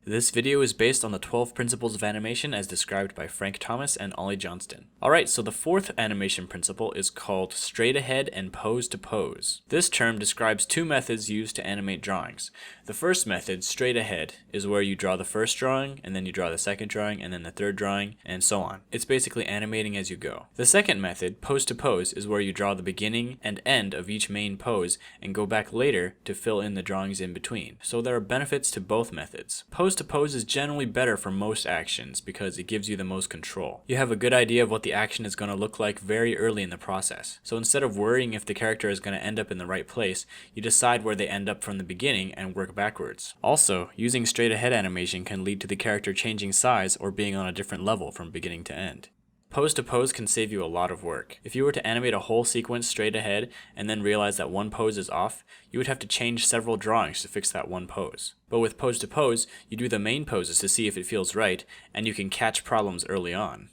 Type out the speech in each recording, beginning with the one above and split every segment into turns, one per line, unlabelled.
This video is based on the 12 principles of animation as described by Frank Thomas and Ollie Johnston. Alright, so the fourth animation principle is called straight ahead and pose to pose. This term describes two methods used to animate drawings. The first method, straight ahead, is where you draw the first drawing, and then you draw the second drawing, and then the third drawing, and so on. It's basically animating as you go. The second method, pose to pose, is where you draw the beginning and end of each main pose and go back later to fill in the drawings in between. So there are benefits to both methods. Pose to pose is generally better for most actions because it gives you the most control. You have a good idea of what the action is going to look like very early in the process. So instead of worrying if the character is going to end up in the right place, you decide where they end up from the beginning and work backwards. Also, using straight ahead animation can lead to the character changing size or being on a different level from beginning to end. Pose to pose can save you a lot of work. If you were to animate a whole sequence straight ahead and then realize that one pose is off, you would have to change several drawings to fix that one pose. But with pose to pose, you do the main poses to see if it feels right, and you can catch problems early on.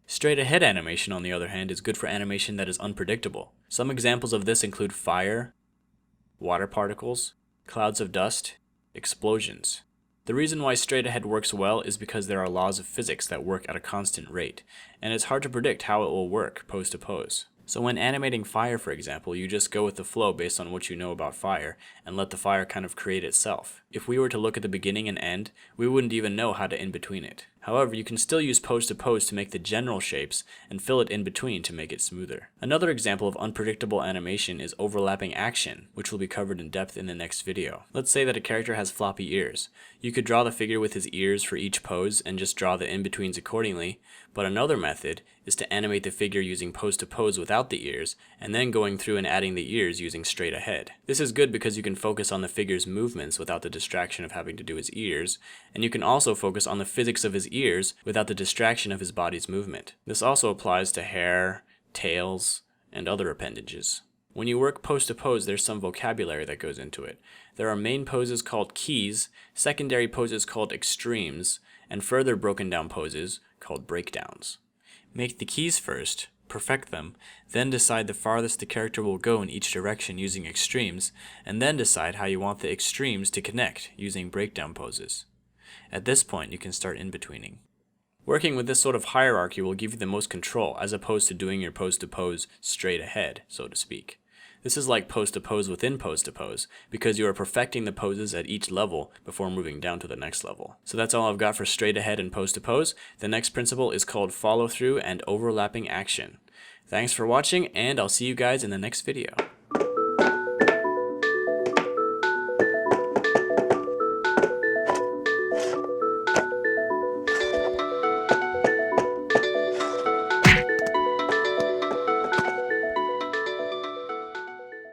Straight ahead animation, on the other hand, is good for animation that is unpredictable. Some examples of this include fire, water particles, clouds of dust, explosions. The reason why straight ahead works well is because there are laws of physics that work at a constant rate, and it's hard to predict how it will work pose to pose. So when animating fire, for example, you just go with the flow based on what you know about fire, and let the fire kind of create itself. If we were to look at the beginning and end, we wouldn't even know how to in between it. However, you can still use pose to pose to make the general shapes and fill it in between to make it smoother. Another example of unpredictable animation is overlapping action, which will be covered in depth in the next video. Let's say that a character has floppy ears. You could draw the figure with his ears for each pose and just draw the in-betweens accordingly, but another method is to animate the figure using pose to pose without the ears, and then going through and adding the ears using straight ahead. This is good because you can focus on the figure's movements without the distraction of having to do his ears, and you can also focus on the physics of his ears without the distraction of his body's movement. This also applies to hair, tails, and other appendages. When you work pose to pose, there's some vocabulary that goes into it. There are main poses called keys, secondary poses called extremes, and further broken down poses called breakdowns. Make the keys first, perfect them, then decide the farthest the character will go in each direction using extremes, and then decide how you want the extremes to connect using breakdown poses. At this point, you can start in-betweening. Working with this sort of hierarchy will give you the most control, as opposed to doing your pose to pose straight ahead, so to speak. This is like pose to pose within pose to pose, because you are perfecting the poses at each level before moving down to the next level. So that's all I've got for straight ahead and pose to pose. The next principle is called follow through and overlapping action. Thanks for watching, and I'll see you guys in the next video.